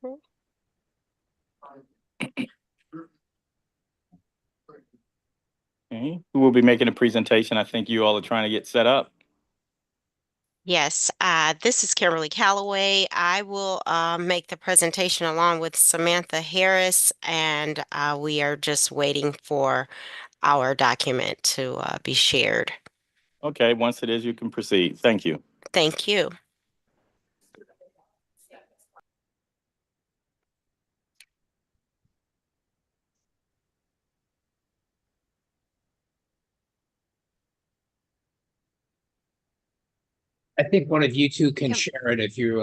Okay. Who will be making a presentation? I think you all are trying to get set up. Yes, this is Kimberly Calloway. I will make the presentation along with Samantha Harris, and we are just waiting for our document to be shared. Okay, once it is, you can proceed. Thank you. Thank you. I think one of you two can Yep. share it if you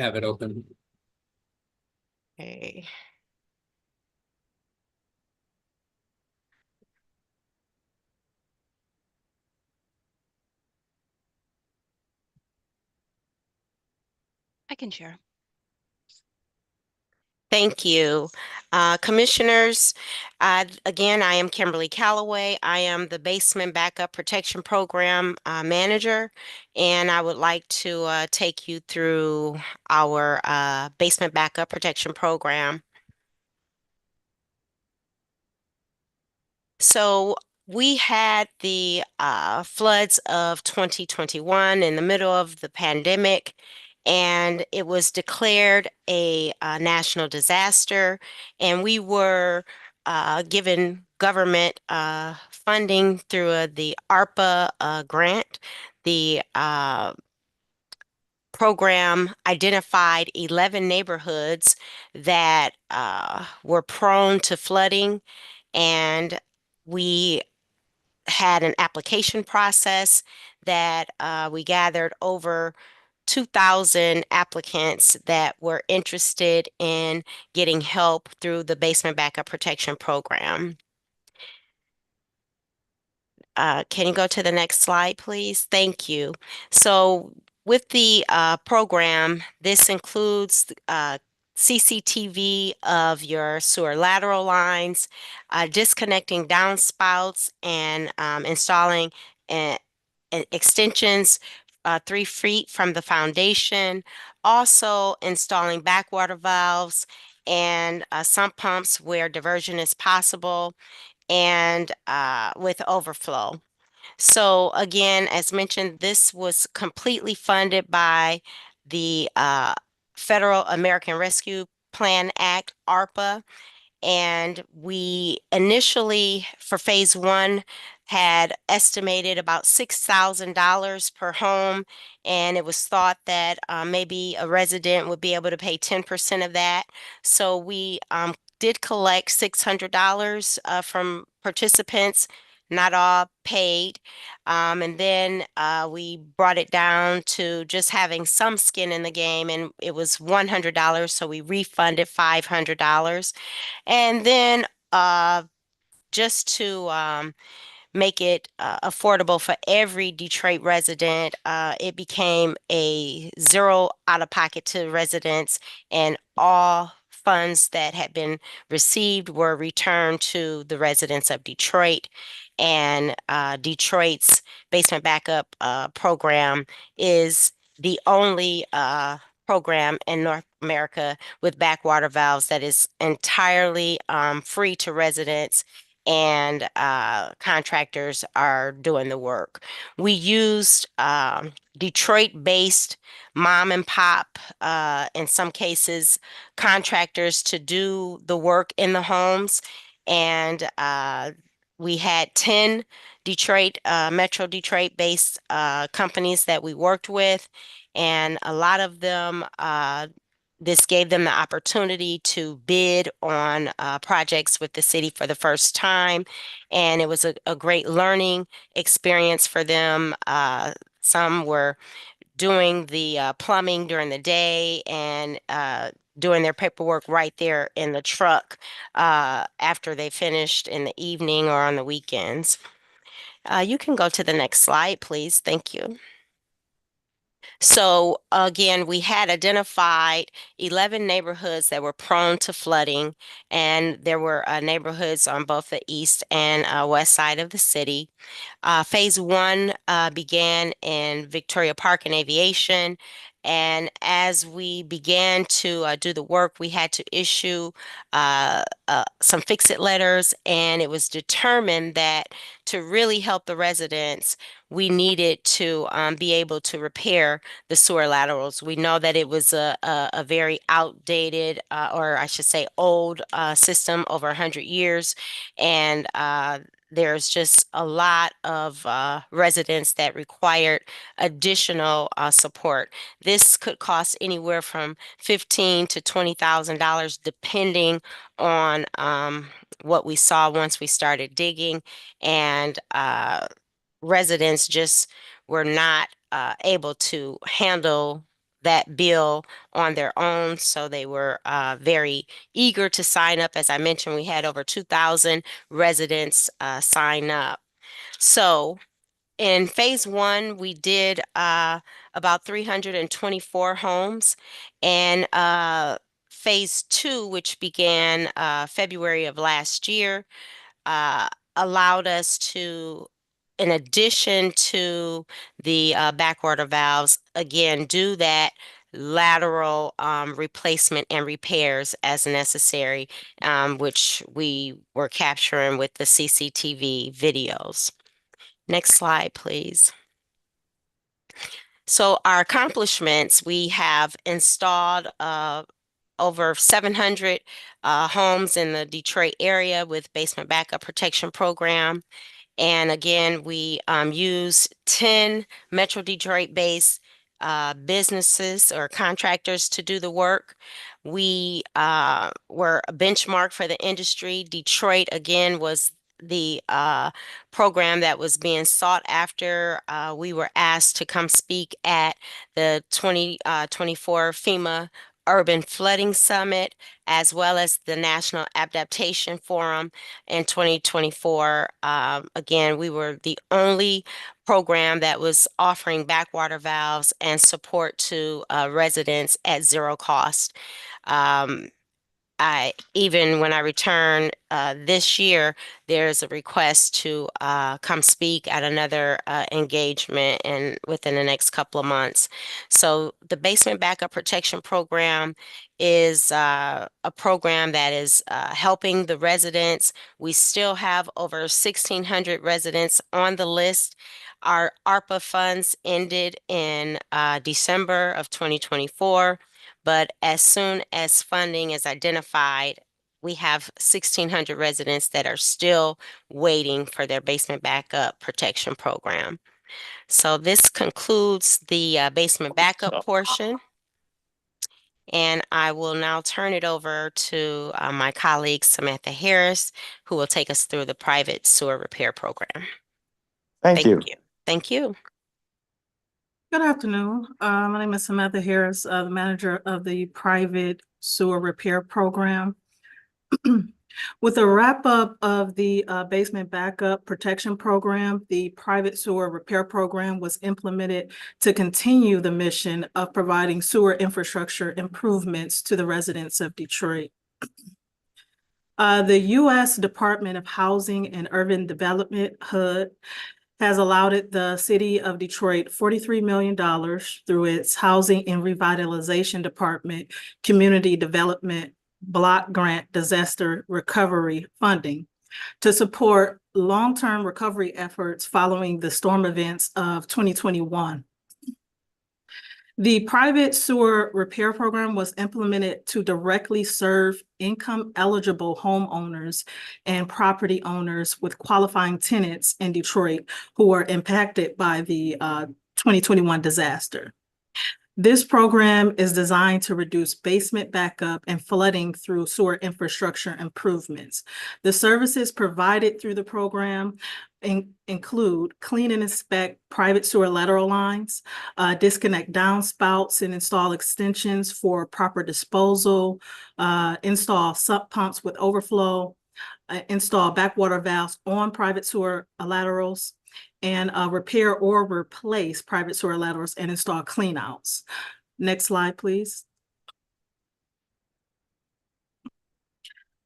have it open. Okay. I can share. Thank you. Commissioners, again, I am Kimberly Calloway. I am the Basement Backup Protection Program Manager, and I would like to take you through our Basement Backup Protection Program. So we had the floods of 2021 in the middle of the pandemic, and it was declared a national disaster. And we were given government funding through the ARPA grant. The program identified 11 neighborhoods that were prone to flooding, and we had an application process that we gathered over 2,000 applicants that were interested in getting help through the Basement Backup Protection Program. Can you go to the next slide, please? Thank you. So with the program, this includes CCTV of your sewer lateral lines, disconnecting downspouts, and installing uh, extensions 3 feet from the foundation. Also installing backwater valves and sump pumps where diversion is possible, and with overflow. So again, as mentioned, this was completely funded by the Federal American Rescue Plan Act, ARPA, and we initially, for phase one, had estimated about $6,000 per home. And it was thought that maybe a resident would be able to pay 10% of that. So we did collect $600 from participants. Not all paid. And then we brought it down to just having some skin in the game, and it was $100. So we refunded $500. And then just to make it affordable for every Detroit resident, it became a zero out of pocket to residents, and all funds that had been received were returned to the residents of Detroit. And Detroit's basement backup program is the only program in North America with backwater valves that is entirely free to residents, and contractors are doing the work. We used Detroit-based mom and pop, in some cases, contractors to do the work in the homes. And we had 10 Detroit, Metro Detroit-based companies that we worked with, and a lot of them this gave them the opportunity to bid on projects with the city for the first time, and it was a great learning experience for them. Some were doing the plumbing during the day, and doing their paperwork right there in the truck after they finished in the evening or on the weekends. You can go to the next slide, please. Thank you. So again, we had identified 11 neighborhoods that were prone to flooding, and there were neighborhoods on both the east and west side of the city. Phase one began in Victoria Park and Aviation, And as we began to do the work, we had to issue some fix-it letters, and it was determined that to really help the residents, we needed to be able to repair the sewer laterals. We know that it was a very outdated, or I should say old system, over 100 years, and there's just a lot of residents that required additional support. This could cost anywhere from $15,000 to $20,000, depending on what we saw once we started digging, and residents just were not able to handle that bill on their own. So they were very eager to sign up. As I mentioned, we had over 2,000 residents sign up. So in phase one, we did about 324 homes, and phase two, which began February of last year, uh, allowed us to, in addition to the backwater valves, again, do that lateral replacement and repairs as necessary, which we were capturing with the CCTV videos. Next slide, please. So our accomplishments, we have installed over 700 homes in the Detroit area with basement backup protection program. And again, we use 10 Metro Detroit-based businesses or contractors to do the work. We were a benchmark for the industry. Detroit, again, was the program that was being sought after. We were asked to come speak at the 2024 FEMA Urban Flooding Summit, as well as the National Adaptation Forum in 2024. Again, we were the only program that was offering backwater valves and support to residents at zero cost. Even when I return this year, there's a request to come speak at another engagement and within the next couple of months. So the Basement Backup Protection Program is a program that is helping the residents. We still have over 1,600 residents on the list. Our ARPA funds ended in December of 2024. But as soon as funding is identified, we have 1,600 residents that are still waiting for their basement backup protection program. So this concludes the basement backup portion. And I will now turn it over to my colleague, Samantha Harris, who will take us through the private sewer repair program. Thank you. Thank you. Good afternoon. My name is Samantha Harris, the manager of the private sewer repair program. With the wrap up of the basement backup protection program, the private sewer repair program was implemented to continue the mission of providing sewer infrastructure improvements to the residents of Detroit. The U.S. Department of Housing and Urban Development, HUD, has allotted the city of Detroit $43 million through its Housing and Revitalization Department Community Development Block Grant Disaster Recovery Funding to support long-term recovery efforts following the storm events of 2021. The private sewer repair program was implemented to directly serve income-eligible homeowners and property owners with qualifying tenants in Detroit who were impacted by the 2021 disaster. This program is designed to reduce basement backup and flooding through sewer infrastructure improvements. The services provided through the program include clean and inspect private sewer lateral lines, disconnect downspouts and install extensions for proper disposal, install sump pumps with overflow, install backwater valves on private sewer laterals, and repair or replace private sewer laterals and install cleanouts. Next slide, please.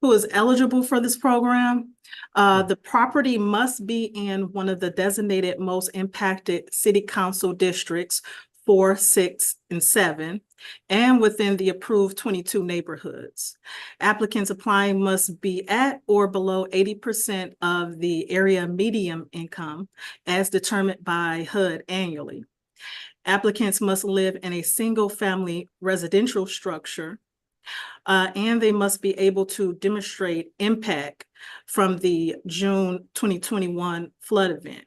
Who is eligible for this program? The property must be in one of the designated most impacted city council districts 4, 6, and 7, and within the approved 22 neighborhoods. Applicants applying must be at or below 80% of the area median income as determined by HUD annually. Applicants must live in a single-family residential structure, and they must be able to demonstrate impact from the June 2021 flood event.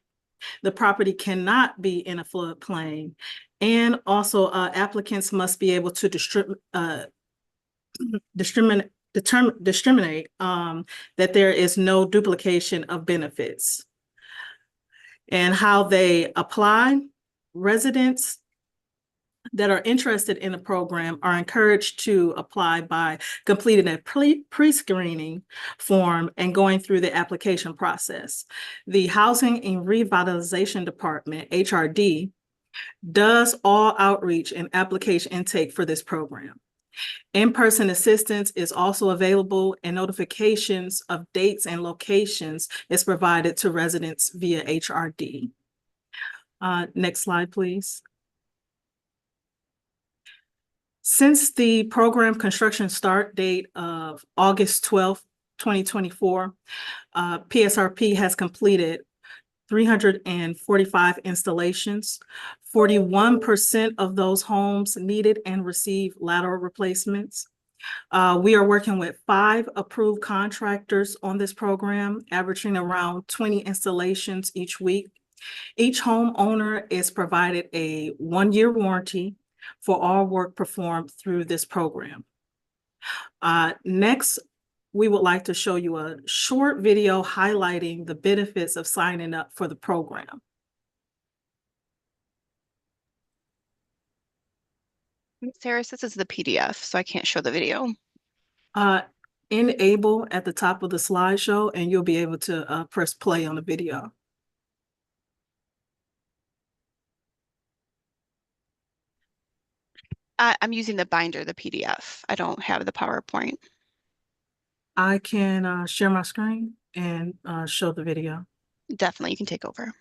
The property cannot be in a floodplain, and also applicants must be able to discriminate that there is no duplication of benefits. And how they apply: residents that are interested in the program are encouraged to apply by completing a pre-screening form and going through the application process. The Housing and Revitalization Department, HRD, does all outreach and application intake for this program. In-person assistance is also available, and notifications of dates and locations is provided to residents via HRD. Next slide, please. Since the program construction start date of August 12th, 2024, PSRP has completed 345 installations. 41% of those homes needed and received lateral replacements. We are working with 5 approved contractors on this program, averaging around 20 installations each week. Each homeowner is provided a 1-year warranty for all work performed through this program. Next, we would like to show you a short video highlighting the benefits of signing up for the program. Sarah, this is the PDF, so I can't show the video. Enable at the top of the slideshow, and you'll be able to press play on the video. I'm using the binder, the PDF. I don't have the PowerPoint. I can share my screen and show the video. Definitely, you can take over.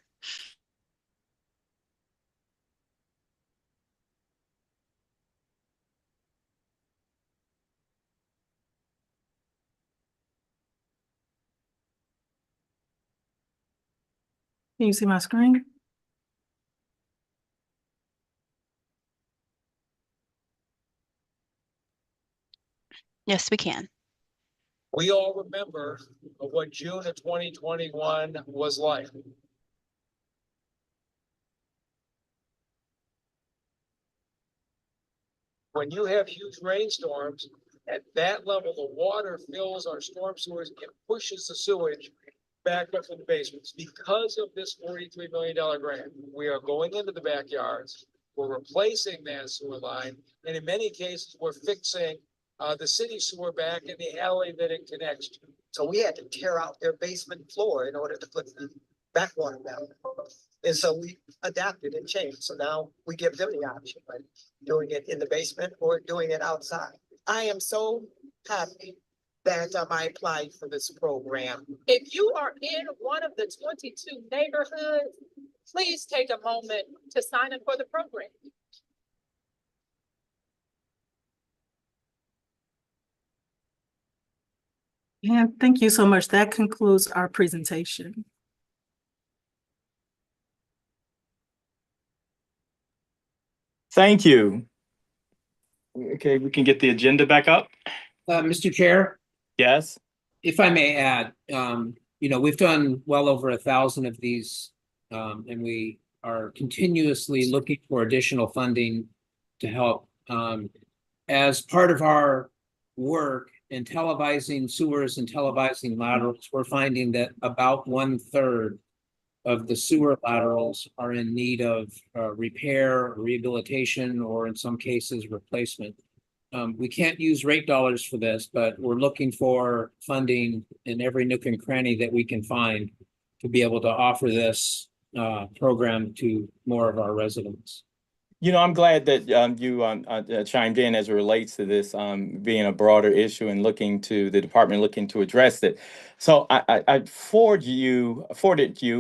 Can you see my screen? Yes, we can. We all remember what June of 2021 was like. When you have huge rainstorms, at that level, the water fills our storm sewers and pushes the sewage back up in the basements. Because of this $43 million grant, we are going into the backyards, we're replacing that sewer line, and in many cases, we're fixing the city sewer back in the alley that it connects to. So we had to tear out their basement floor in order to put the backwater down. And so we adapted and changed. So now we give them the option, right? Doing it in the basement or doing it outside. I am so happy that I applied for this program. If you are in one of the 22 neighborhoods, please take a moment to sign up for the program. And thank you so much. That concludes our presentation. Thank you. Okay, we can get the agenda back up. Mr. Chair, Yes. if I may add, we've done well over 1,000 of these, and we are continuously looking for additional funding to help. As part of our work in televising sewers and televising laterals, we're finding that about 1/3 of the sewer laterals are in need of repair, rehabilitation, or in some cases replacement. We can't use rate dollars for this, but we're looking for funding in every nook and cranny that we can find to be able to offer this program to more of our residents. You know, I'm glad that you chimed in as it relates to this being a broader issue and looking to the department looking to address it. So I forwarded you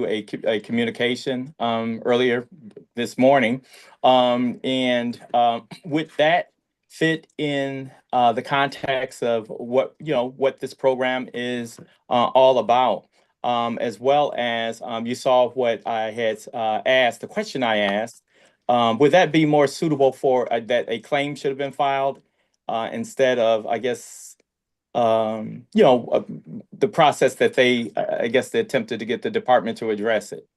a communication earlier this morning, and with that fit in the context of what this program is all about. As well as you saw what I had asked, the question I asked. Would that be more suitable for that a claim should have been filed instead of, I guess, the process that I guess, they attempted to get the department to address it?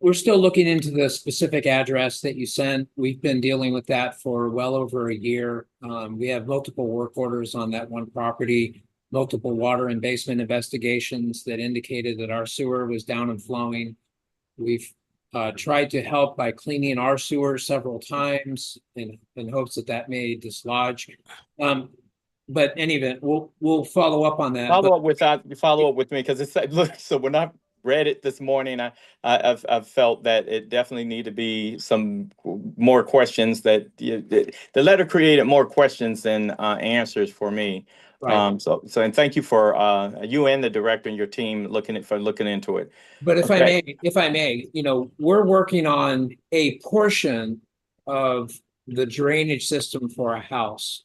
We're still looking into the specific address that you sent. We've been dealing with that for well over a year. We have multiple work orders on that one property, multiple water and basement investigations that indicated that our sewer was down and flowing. We've tried to help by cleaning our sewer several times in hopes that that may dislodge. But any event, we'll follow up on that. Follow up with me, because it's look. So when I read it this morning, I've felt that it definitely need to be some more questions. That the letter created more questions than answers for me. Right. And thank you for you and the director and your team looking into it. But if Okay. I may, we're working on a portion of the drainage system for a house.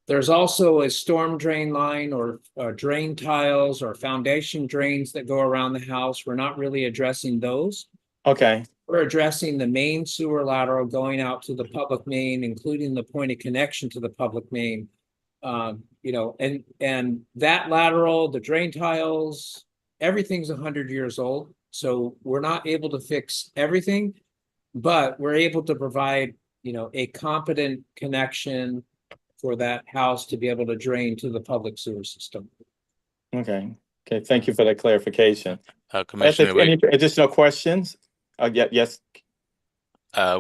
There's also a storm drain line or drain tiles or foundation drains that go around the house. We're not really addressing those. Okay. We're addressing the main sewer lateral going out to the public main, including the point of connection to the public main. And that lateral, the drain tiles, everything's 100 years old. So we're not able to fix everything, but we're able to provide, a competent connection for that house to be able to drain to the public sewer system. Okay. Thank you for that clarification. Commissioner, Any additional questions? Yes.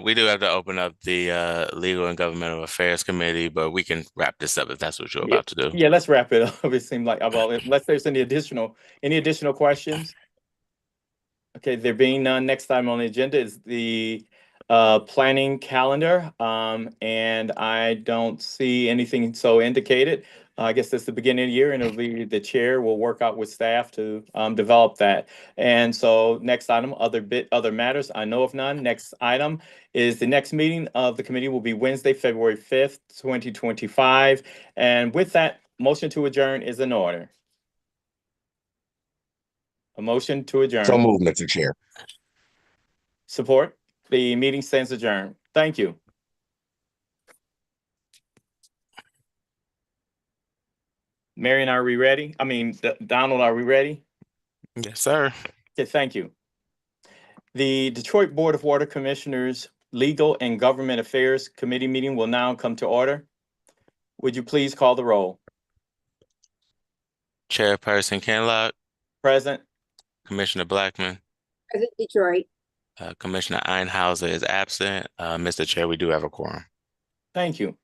we do have to open up the Legal and Governmental Affairs Committee, but we can wrap this up if that's what you're about to do. Yeah, let's wrap it up. It seemed like, well, unless there's any additional questions. Okay, there being none, next item on the agenda is the planning calendar. And I don't see anything so indicated. I guess that's the beginning of the year, and it'll be the chair will work out with staff to develop that. And so next item, other matters, I know of none. Next item is the next meeting of the committee will be Wednesday, February 5th, 2025. And with that, motion to adjourn is in order. A motion to adjourn. So moved, Mr. Chair. Support. The meeting stands adjourned. Thank you. Marion, are we ready? I mean, Donald, are we ready? Yes, sir. Okay, thank you. The Detroit Board of Water Commissioners Legal and Government Affairs Committee meeting will now come to order. Would you please call the roll? Chairperson Kenlock, Present. Commissioner Blackman, Present Detroit. Commissioner Einhauser is absent. Mr. Chair, we do have a quorum. Thank you.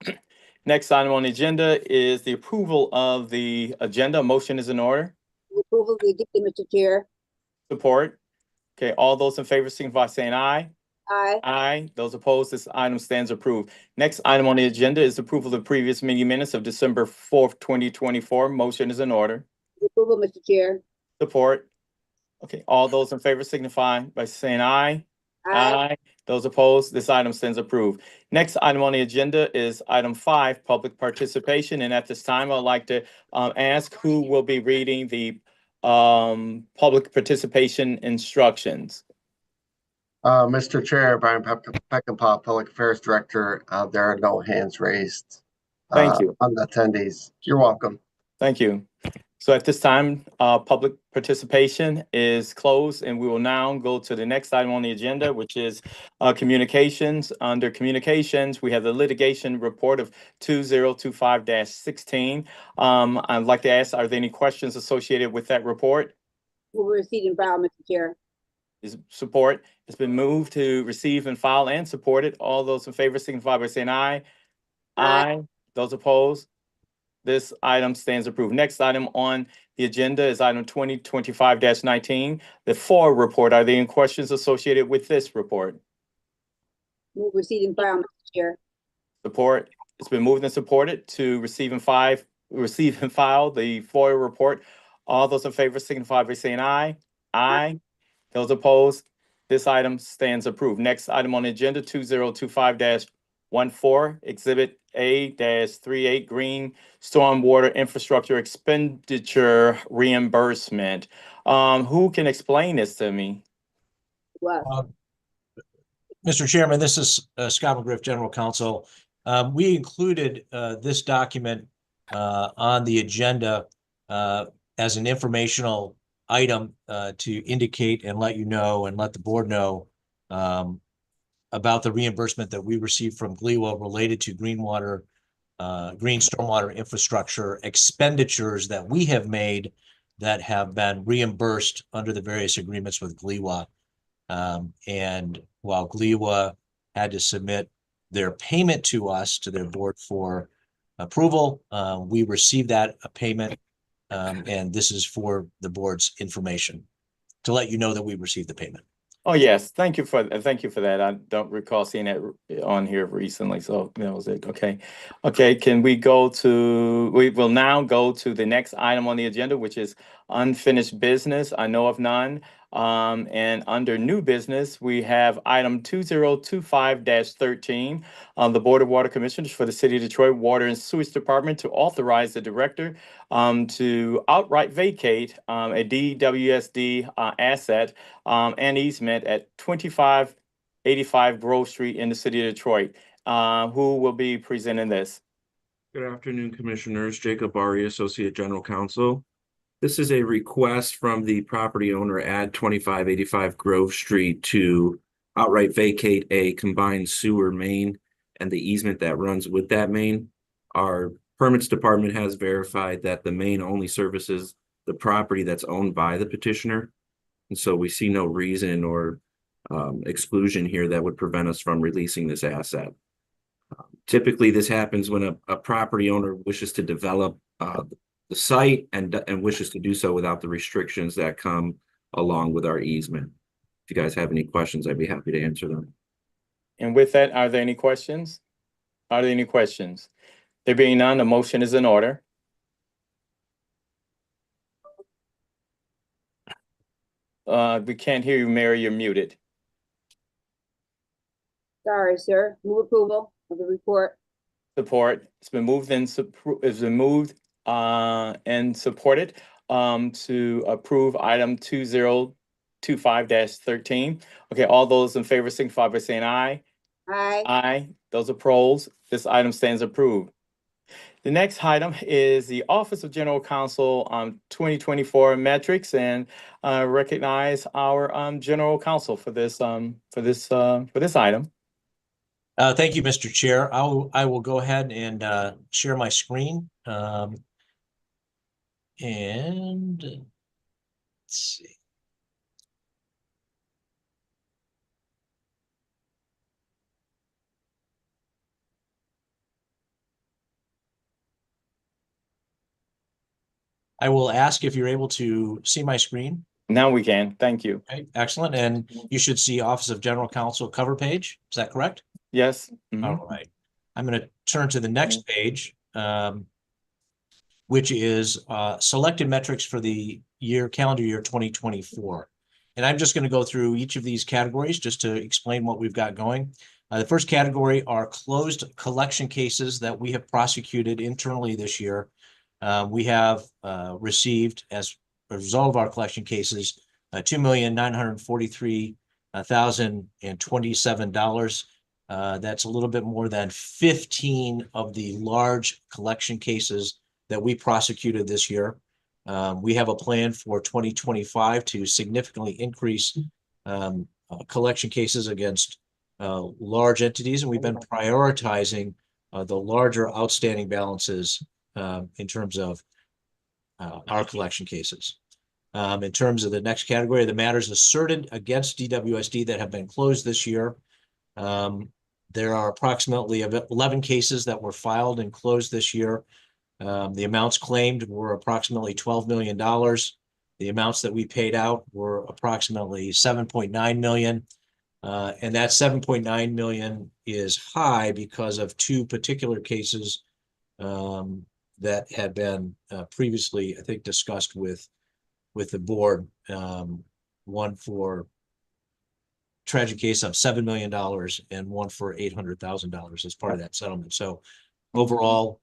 Next item on the agenda is the approval of the agenda. Motion is in order. Approval of the agenda, Mr. Chair. Support. Okay, all those in favor signify by saying aye. Aye. Aye. Those opposed, this item stands approved. Next item on the agenda is approval of the previous meeting minutes of December 4th, 2024. Motion is in order. Approval, Mr. Chair. Support. Okay, all those in favor signify by saying aye. Aye. Those opposed, this item stands approved. Next item on the agenda is item 5, public participation. And at this time, I'd like to ask who will be reading the public participation instructions. Mr. Chair, Brian Peckinpah, Public Affairs Director. There are no hands raised. Thank you. On the attendees. You're welcome. Thank you. So at this time, public participation is closed, and we will now go to the next item on the agenda, which is communications. Under communications, we have the litigation report of 2025-16. I'd like to ask, are there any questions associated with that report? Will receive and file, Mr. Chair. Is support? It's been moved to receive and file and supported. All those in favor signify by saying aye. Aye. Those opposed? This item stands approved. Next item on the agenda is item 2025-19, the FOR report. Are there any questions associated with this report? Move receipt and file, Mr. Chair. Support. It's been moved and supported to receive and file the FOIA report. All those in favor signify by saying aye. Aye. Those opposed, this item stands approved. Next item on the agenda, 2025-14, Exhibit A-38, Green Stormwater Infrastructure Expenditure Reimbursement. Who can explain this to me? Well, Mr. Chairman, this is Scott McGriff, General Counsel. We included this document on the agenda as an informational item to indicate and let you know and let the board know about the reimbursement that we received from GLEWA related to green stormwater infrastructure expenditures that we have made that have been reimbursed under the various agreements with GLEWA. And while GLEWA had to submit their payment to us, to their board for approval, we received that payment, and this is for the board's information to let you know that we received the payment. Oh, yes. Thank you for that. I don't recall seeing that on here recently. So that was it. Okay. Okay. We will now go to the next item on the agenda, which is unfinished business. I know of none. And under new business, we have item 2025-13 on the Board of Water Commissioners for the City of Detroit Water and Sewage Department to authorize the director to outright vacate a DWSD asset and easement at 2585 Grove Street in the City of Detroit. Who will be presenting this? Good afternoon, Commissioners. Jacob Ari, Associate General Counsel. This is a request from the property owner at 2585 Grove Street to outright vacate a combined sewer main and the easement that runs with that main. Our permits department has verified that the main only services the property that's owned by the petitioner. And so we see no reason or exclusion here that would prevent us from releasing this asset. Typically, this happens when a property owner wishes to develop the site and wishes to do so without the restrictions that come along with our easement. If you guys have any questions, I'd be happy to answer them. And with that, are there any questions? Are there any questions? There being none, the motion is in order. We can't hear you, Mary. You're muted. sorry, sir. Move approval of the report. Support. It's been moved and supported to approve item 2025-13. Okay, all those in favor signify by saying aye. Aye. Aye. Those opposed, this item stands approved. The next item is the Office of General Counsel 2024 metrics, and recognize our General Counsel for this item. Thank you, Mr. Chair. I will go ahead and share my screen. And let's see. I will ask if you're able to see my screen. Now we can. Thank you. Okay, excellent. And you should see Office of General Counsel cover page. Is that correct? Yes. All right. I'm going to turn to the next page, which is selected metrics for the calendar year 2024. And I'm just going to go through each of these categories just to explain what we've got going. The first category are closed collection cases that we have prosecuted internally this year. We have received, as a result of our collection cases, $2,943,027. That's a little bit more than 15 of the large collection cases that we prosecuted this year. We have a plan for 2025 to significantly increase collection cases against large entities, and we've been prioritizing the larger outstanding balances in terms of our collection cases. In terms of the next category, the matters asserted against DWSD that have been closed this year, there are approximately 11 cases that were filed and closed this year. The amounts claimed were approximately $12 million. The amounts that we paid out were approximately $7.9 million. And that 7.9 million is high because of two particular cases that had been previously, I think, discussed with the board. One for tragic case of $7 million and one for $800,000 as part of that settlement. So overall,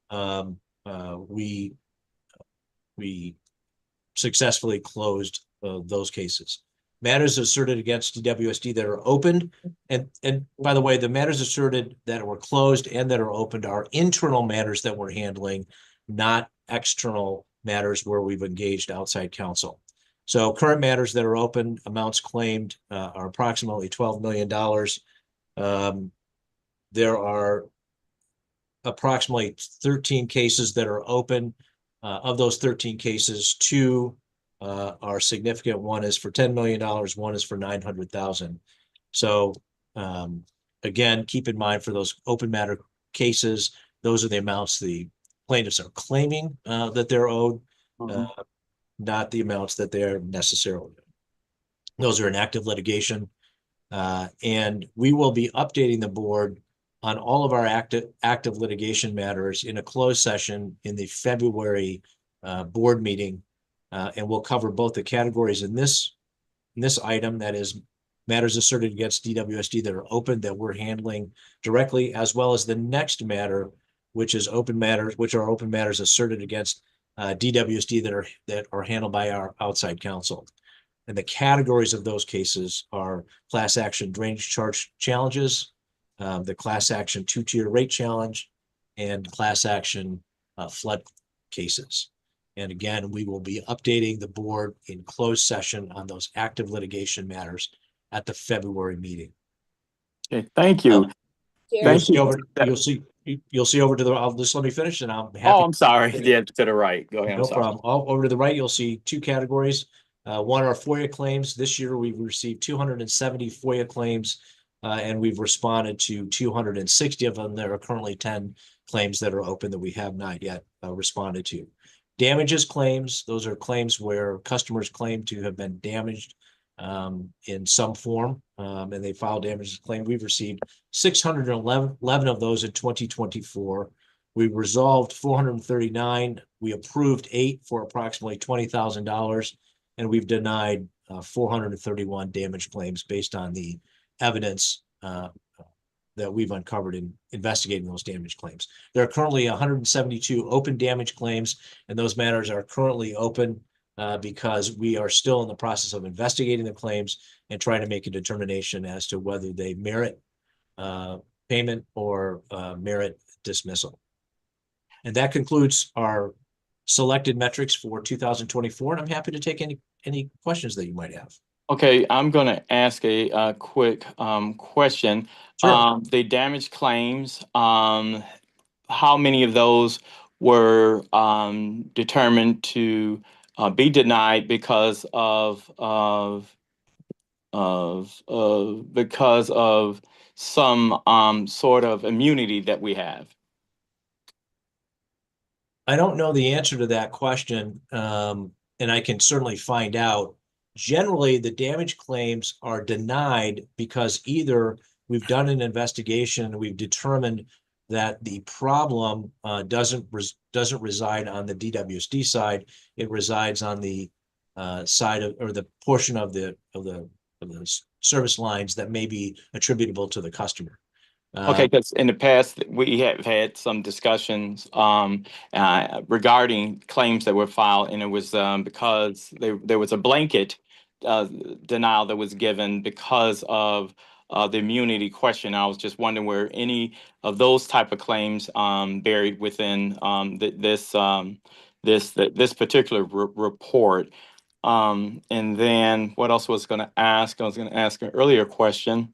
we successfully closed those cases. Matters asserted against DWSD that are opened, and by the way, the matters asserted that were closed and that are opened are internal matters that we're handling, not external matters where we've engaged outside counsel. So current matters that are open, amounts claimed are approximately $12 million. There are approximately 13 cases that are open. Of those 13 cases, two are significant. One is for $10 million, one is for $900,000. So again, keep in mind for those open matter cases, those are the amounts the plaintiffs are claiming that they're owed, not the amounts that they're necessarily owed. Those are in active litigation. And we will be updating the board on all of our active litigation matters in a closed session in the February board meeting. And we'll cover both the categories in this item, that is matters asserted against DWSD that are open, that we're handling directly, as well as the next matter, which is open matters, which are open matters asserted against DWSD that are handled by our outside counsel. And the categories of those cases are class action drainage charge challenges, the class action two-tier rate challenge, and class action flood cases. And again, we will be updating the board in closed session on those active litigation matters at the February meeting. Okay, thank you. Chair, You'll see over to the, I'll just let me finish and I'm happy. Oh, I'm sorry. Yeah, to the right. Go ahead. I'm No sorry. problem. Over to the right, you'll see two categories. One are FOIA claims. This year, we've received 270 FOIA claims, and we've responded to 260 of them. There are currently 10 claims that are open that we have not yet responded to. Damages claims, those are claims where customers claim to have been damaged in some form, and they file damages claim. We've received 611 of those in 2024. We resolved 439. We approved 8 for approximately $20,000. And we've denied 431 damage claims based on the evidence that we've uncovered in investigating those damage claims. There are currently 172 open damage claims, and those matters are currently open because we are still in the process of investigating the claims and trying to make a determination as to whether they merit payment or merit dismissal. And that concludes our selected metrics for 2024, and I'm happy to take any questions that you might have. Okay, I'm going to ask a quick question. Sure. The damage claims, how many of those were determined to be denied because of some sort of immunity that we have? I don't know the answer to that question, and I can certainly find out. Generally, the damage claims are denied because either we've done an investigation and we've determined that the problem doesn't reside on the DWSD side. It resides on the side of, or the portion of the service lines that may be attributable to the customer. Okay, because in the past, we have had some discussions regarding claims that were filed, and it was because there was a blanket denial that was given because of the immunity question. I was just wondering where any of those type of claims buried within this particular report. And then what else was going to ask? I was going to ask an earlier question.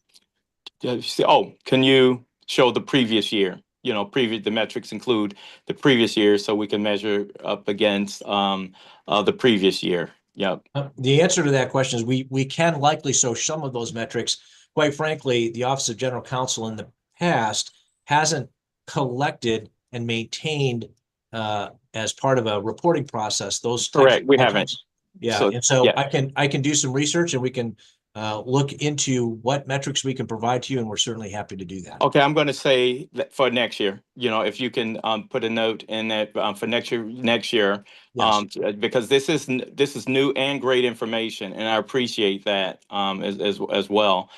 Oh, can you show the previous year? The metrics include the previous year, so we can measure up against the previous year. Yep. The answer to that question is we can likely show some of those metrics. Quite frankly, the Office of General Counsel in the past hasn't collected and maintained as part of a reporting process those types. Correct. We haven't. Yeah, So, and so yeah. I can do some research and we can look into what metrics we can provide to you, and we're certainly happy to do that. Okay, I'm going to say that for next year, if you can put a note in that for next year, Yes. because this is new and great information, and I appreciate that as well.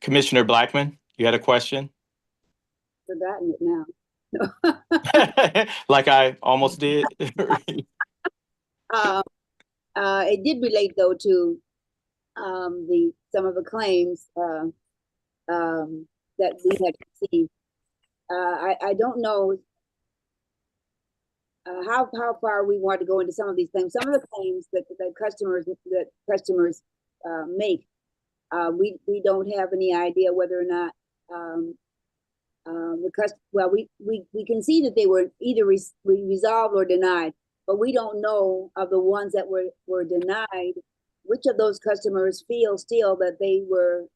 Commissioner Blackman, you had a question? Forgotten it now. Like I almost did. It did relate though to some of the claims that we had received. I don't know how far we want to go into some of these claims. Some of the claims that customers make, we don't have any idea whether or not we can see that they were either resolved or denied, but we don't know of the ones that were denied, which of those customers feel still that they were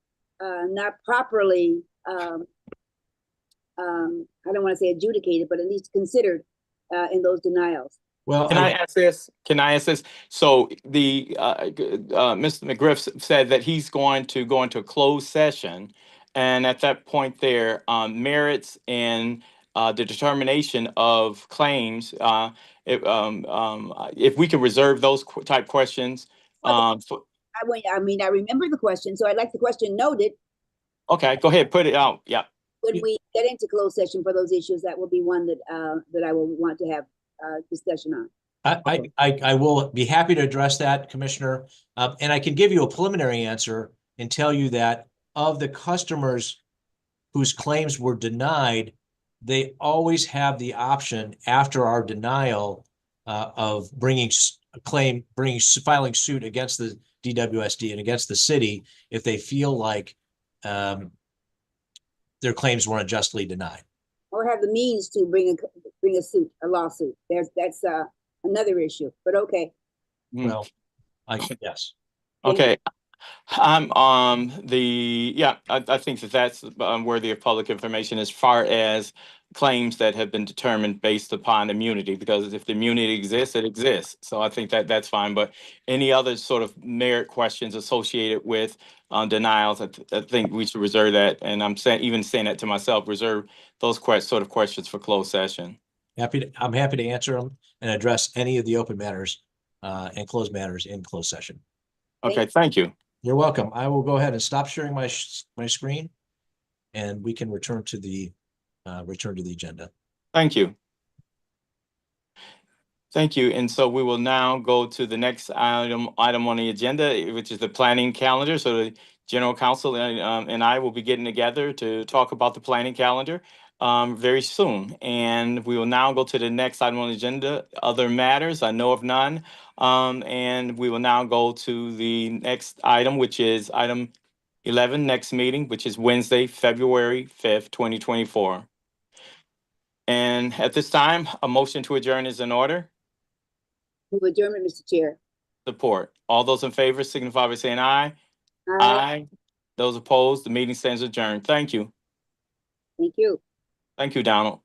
not properly, I don't want to say adjudicated, but at least considered in those denials. Well, Can I ask this? So Mr. McGriff said that he's going to go into a closed session, and at that point there, merits and the determination of claims, if we could reserve those type questions. I remember the question, so I'd like the question noted. Okay, go ahead, put it out. Yeah. When we get into closed session for those issues, that will be one that I will want to have discussion on. I will be happy to address that, Commissioner. And I can give you a preliminary answer and tell you that of the customers whose claims were denied, they always have the option after our denial of filing suit against the DWSD and against the city if they feel like their claims were unjustly denied. Or have the means to bring a lawsuit. That's another issue, but okay. Well, yes. Okay. I think that's worthy of public information as far as claims that have been determined based upon immunity, because if the immunity exists, it exists. So I think that's fine. But any other sort of merit questions associated with denials, I think we should reserve that. And I'm saying that to myself, reserve those sort of questions for closed session. I'm happy to answer them and address any of the open matters and closed matters in closed session. Okay, thank you. You're welcome. I will go ahead and stop sharing my screen, and we can return to the agenda. Thank you. Thank you. And so we will now go to the next item on the agenda, which is the planning calendar. So the General Counsel and I will be getting together to talk about the planning calendar very soon. And we will now go to the next item on the agenda, other matters. I know of none. And we will now go to the next item, which is item 11, next meeting, which is Wednesday, February 5th, 2024. And at this time, a motion to adjourn is in order. Move adjournment, Mr. Chair. Support. All those in favor signify by saying aye. Aye. Aye. Those opposed, the meeting stands adjourned. Thank you. Thank you. Thank you, Donald.